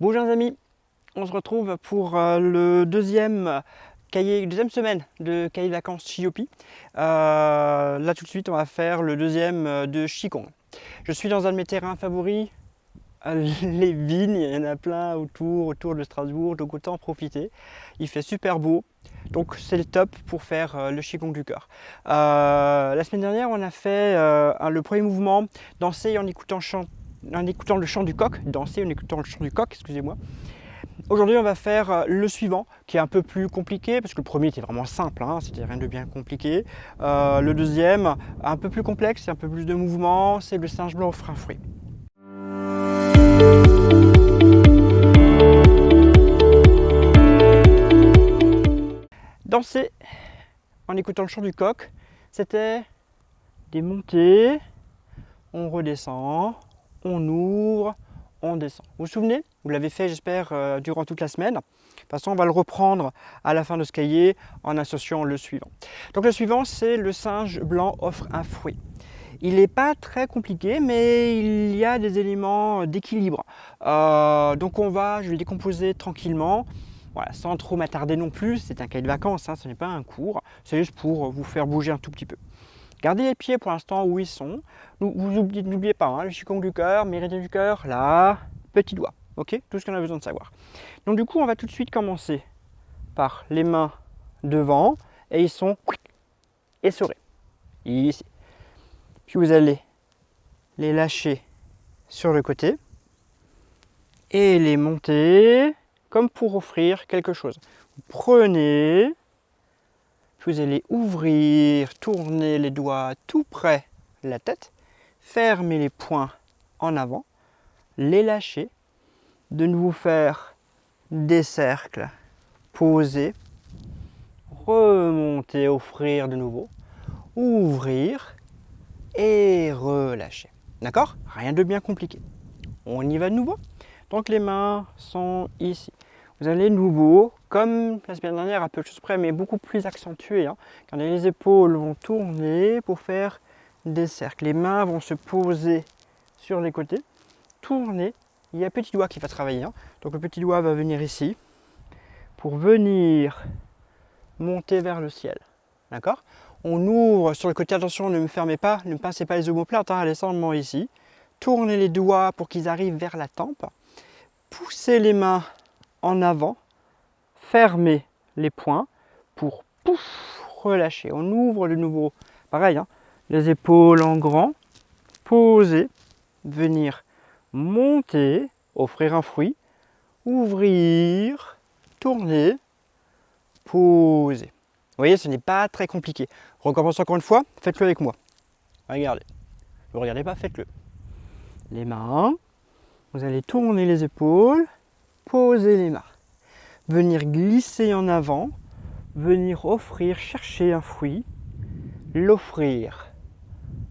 Bonjour les amis, on se retrouve pour le deuxième deuxième semaine de cahier de vacances Shiopi. Là tout de suite on va faire le deuxième de Qigong. Je suis dans un de mes terrains favoris, les vignes, il y en a plein autour de Strasbourg, donc autant en profiter. Il fait super beau, donc c'est le top pour faire le Qigong du cœur. La semaine dernière on a fait le premier mouvement, danser en écoutant le chant du coq, excusez-moi. Aujourd'hui, on va faire le suivant, qui est un peu plus compliqué, parce que le premier était vraiment simple, hein, c'était rien de bien compliqué. Le deuxième, un peu plus complexe, un peu plus de mouvement, c'est le singe blanc au frein fouet. Danser en écoutant le chant du coq, c'était des montées, on redescend, on ouvre, on descend. Vous vous souvenez? Vous l'avez fait, j'espère, durant toute la semaine. De toute façon, on va le reprendre à la fin de ce cahier en associant le suivant. Donc le suivant, c'est le singe blanc offre un fruit. Il n'est pas très compliqué, mais il y a des éléments d'équilibre. Donc je vais le décomposer tranquillement. Voilà, sans trop m'attarder non plus, c'est un cahier de vacances, hein, ce n'est pas un cours, c'est juste pour vous faire bouger un tout petit peu. Gardez les pieds pour l'instant où ils sont. N'oubliez pas, hein, le Qigong du cœur, méridien du cœur, là, petit doigt. Ok, tout ce qu'on a besoin de savoir. Donc du coup, on va tout de suite commencer par les mains devant et ils sont essorés. Ici. Puis vous allez les lâcher sur le côté et les monter comme pour offrir quelque chose. Vous prenez, puis vous allez ouvrir, tourner les doigts tout près de la tête, fermer les poings en avant, les lâcher, de nouveau faire des cercles, poser, remonter, offrir de nouveau, ouvrir et relâcher. D'accord? Rien de bien compliqué. On y va de nouveau. Donc les mains sont ici. Vous allez de nouveau, comme la semaine dernière, à peu de choses près, mais beaucoup plus accentué. Hein. Quand les épaules vont tourner pour faire des cercles. Les mains vont se poser sur les côtés, tourner. Il y a le petit doigt qui va travailler. Hein. Donc le petit doigt va venir ici pour venir monter vers le ciel. D'accord? On ouvre sur le côté, attention, ne me fermez pas, ne me pincez pas les omoplates, hein, allez simplement ici. Tournez les doigts pour qu'ils arrivent vers la tempe. Poussez les mains en avant, fermez les poings pour pouf, relâcher. On ouvre de nouveau, pareil, hein, les épaules en grand, poser, venir monter, offrir un fruit, ouvrir, tourner, poser. Vous voyez, ce n'est pas très compliqué. On recommence encore une fois, faites-le avec moi. Regardez. Ne regardez pas, faites-le. Les mains, vous allez tourner les épaules, poser les mains. Venir glisser en avant, venir offrir, chercher un fruit, l'offrir.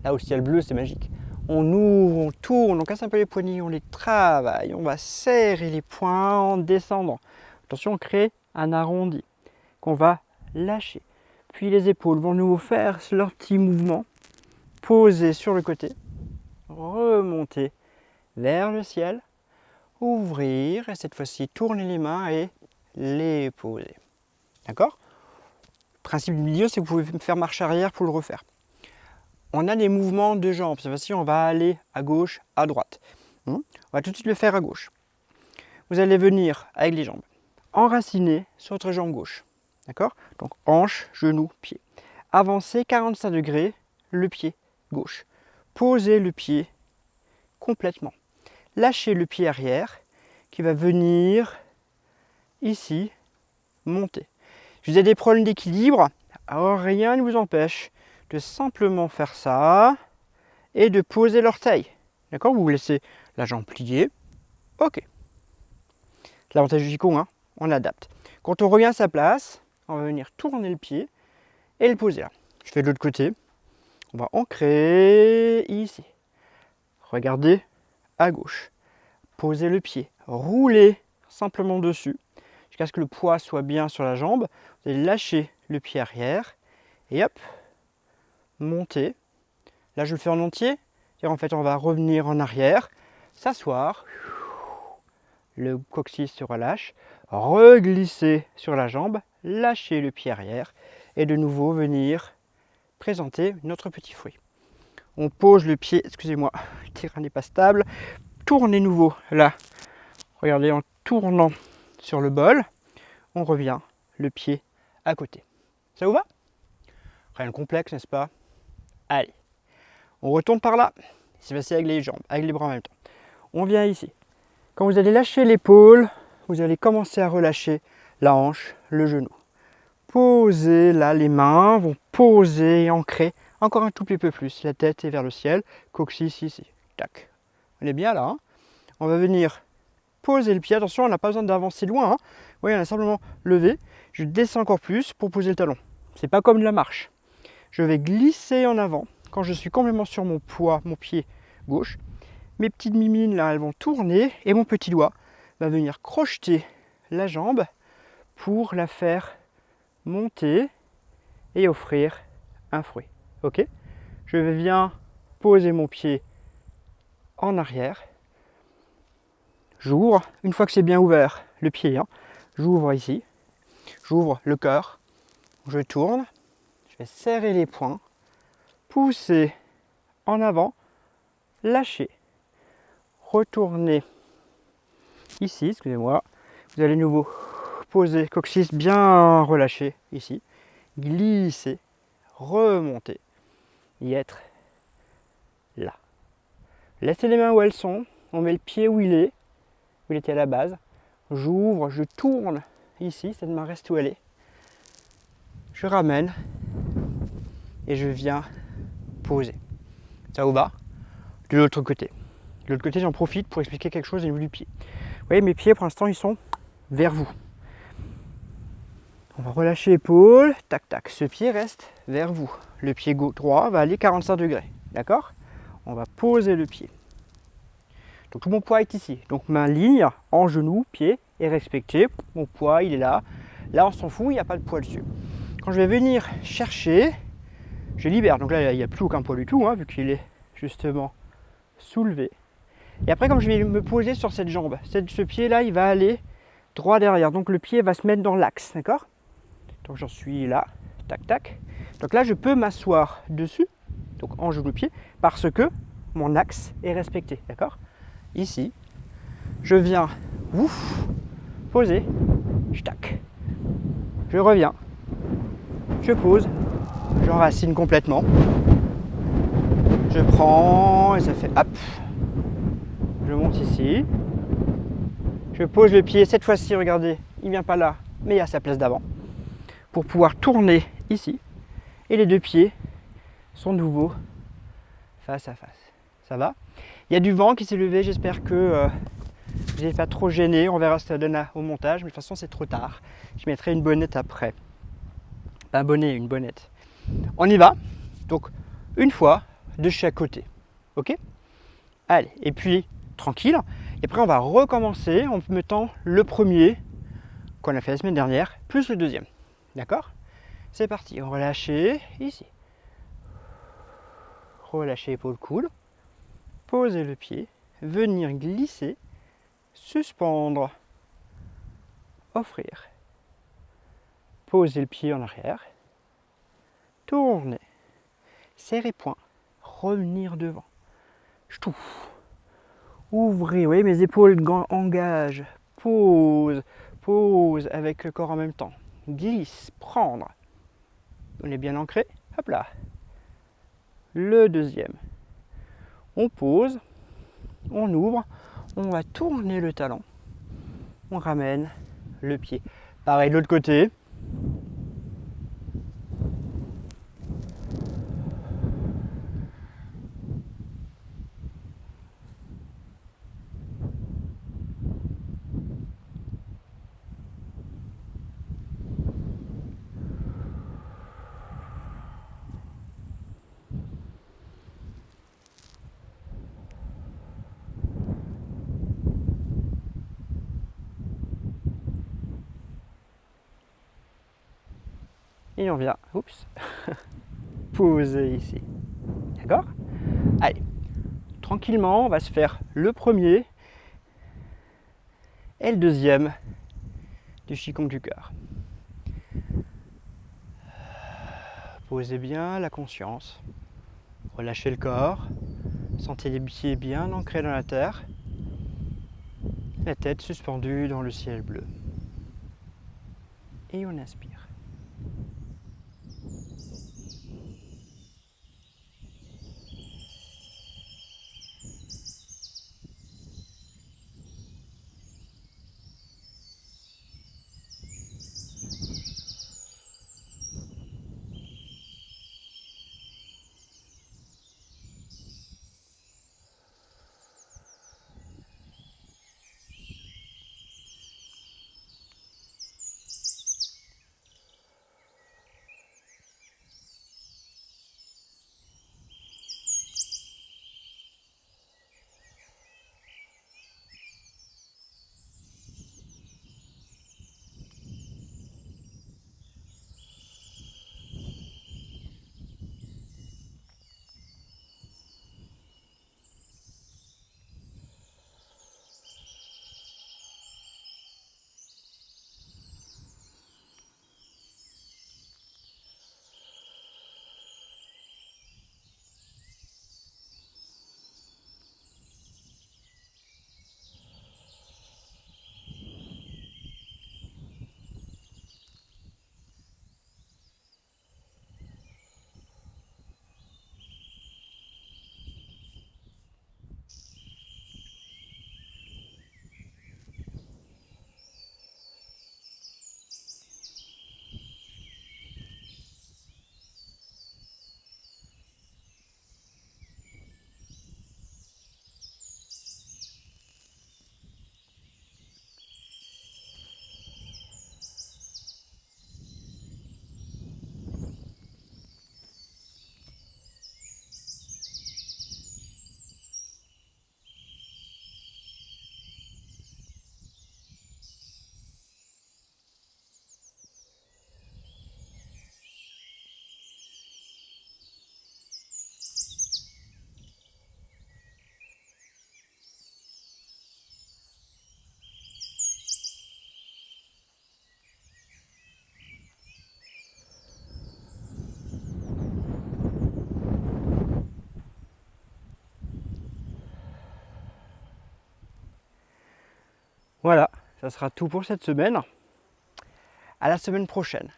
Là où le ciel bleu, c'est magique. On ouvre, on tourne, on casse un peu les poignets, on les travaille, on va serrer les poings en descendant. Attention, on crée un arrondi qu'on va lâcher. Puis les épaules vont nous faire leur petit mouvement, poser sur le côté, remonter vers le ciel, ouvrir et cette fois-ci tourner les mains et les poser. D'accord? Le principe du vidéo, c'est que vous pouvez faire marche arrière pour le refaire. On a des mouvements de jambes. Cette fois-ci, on va aller à gauche, à droite. On va tout de suite le faire à gauche. Vous allez venir avec les jambes enraciner sur votre jambe gauche. D'accord? Donc hanche, genou, pied. Avancez 45 degrés le pied gauche. Posez le pied complètement. Lâchez le pied arrière qui va venir ici monter. Si vous avez des problèmes d'équilibre, alors rien ne vous empêche de simplement faire ça et de poser l'orteil. D'accord? Vous laissez la jambe pliée. Ok. L'avantage du Qigong, hein, on adapte. Quand on revient à sa place, on va venir tourner le pied et le poser là. Je fais de l'autre côté. On va ancrer ici. Regardez à gauche. Posez le pied. Roulez simplement dessus jusqu'à ce que le poids soit bien sur la jambe. Vous allez lâcher le pied arrière et hop, monter. Là, je le fais en entier. En fait, on va revenir en arrière, s'asseoir, le coccyx se relâche, reglisser sur la jambe, lâcher le pied arrière et de nouveau venir présenter notre petit fruit. On pose le pied, excusez-moi, le terrain n'est pas stable, tournez nouveau là, regardez en tournant sur le bol, on revient le pied à côté. Ça vous va? Rien de complexe, n'est-ce pas? Allez, on retourne par là, c'est passé avec les jambes, avec les bras en même temps. On vient ici. Quand vous allez lâcher l'épaule, vous allez commencer à relâcher la hanche, le genou. Posez là, les mains vont poser et ancrer encore un tout petit peu plus. La tête est vers le ciel, coccyx ici. Tac. On est bien là. Hein, on va venir poser le pied. Attention, on n'a pas besoin d'avancer loin. Hein. Vous voyez, on a simplement levé. Je descends encore plus pour poser le talon. C'est pas comme de la marche. Je vais glisser en avant. Quand je suis complètement sur mon poids, mon pied gauche, mes petites mimines là, elles vont tourner et mon petit doigt va venir crocheter la jambe pour la faire monter et offrir un fruit. Ok? Je viens poser mon pied en arrière. J'ouvre, une fois que c'est bien ouvert, le pied, hein, j'ouvre ici. J'ouvre le cœur. Je tourne. Je vais serrer les poings. Pousser en avant. Lâcher. Retourner ici, excusez-moi. Vous allez de nouveau poser coccyx bien relâché ici. Glisser. Remonter. Y être là. Laissez les mains où elles sont. On met le pied où il était à la base. J'ouvre, je tourne ici. Cette main reste où elle est. Je ramène. Et je viens poser. Ça vous va? De l'autre côté. De l'autre côté, j'en profite pour expliquer quelque chose au niveau du pied. Vous voyez, mes pieds, pour l'instant, ils sont vers vous. On va relâcher l'épaule. Tac, tac. Ce pied reste vers vous. Le pied droit va aller 45 degrés. D'accord? On va poser le pied. Donc tout mon poids est ici. Donc ma ligne en genou, pied est respectée. Mon poids, il est là. Là, on s'en fout, il n'y a pas de poids dessus. Quand je vais venir chercher, je libère. Donc là, il n'y a plus aucun poids du tout, hein, vu qu'il est justement soulevé. Et après, comme je vais me poser sur cette jambe, ce pied-là, il va aller droit derrière. Donc le pied va se mettre dans l'axe, d'accord? Donc j'en suis là, tac, tac. Donc là, je peux m'asseoir dessus, donc en genou-pied, parce que mon axe est respecté, d'accord? Ici, je viens, ouf, poser, tac. Je reviens, je pose, j'enracine complètement. Je prends et ça fait hop. Je monte ici. Je pose le pied. Cette fois-ci, regardez, il ne vient pas là, mais à sa place d'avant. Pour pouvoir tourner ici. Et les deux pieds sont de nouveau face à face. Ça va? Il y a du vent qui s'est levé. J'espère que vous n'êtes pas trop gêné. On verra ce que ça donne au montage. Mais de toute façon, c'est trop tard. Je mettrai une bonnette après. Pas un bonnet, une bonnette. On y va. Donc, une fois de chaque côté. Ok? Allez, et puis tranquille. Et après, on va recommencer en mettant le premier qu'on a fait la semaine dernière, plus le deuxième. D'accord? C'est parti. On relâche ici. Relâchez épaule coude. Posez le pied. Venir glisser. Suspendre. Offrir. Posez le pied en arrière. Tournez. Serrez poing. Revenir devant. Je touffe. Ouvrez, vous voyez, mes épaules engagent. Pose, pose avec le corps en même temps. Glisse, prendre. On est bien ancré. Hop là. Le deuxième. On pose. On ouvre. On va tourner le talon. On ramène le pied. Pareil de l'autre côté. Et on vient, oups, poser ici. D'accord? Allez, tranquillement, on va se faire le premier et le deuxième du Qigong du cœur. Posez bien la conscience, relâchez le corps, sentez les pieds bien ancrés dans la terre, la tête suspendue dans le ciel bleu. Et on inspire. Voilà, ça sera tout pour cette semaine. À la semaine prochaine.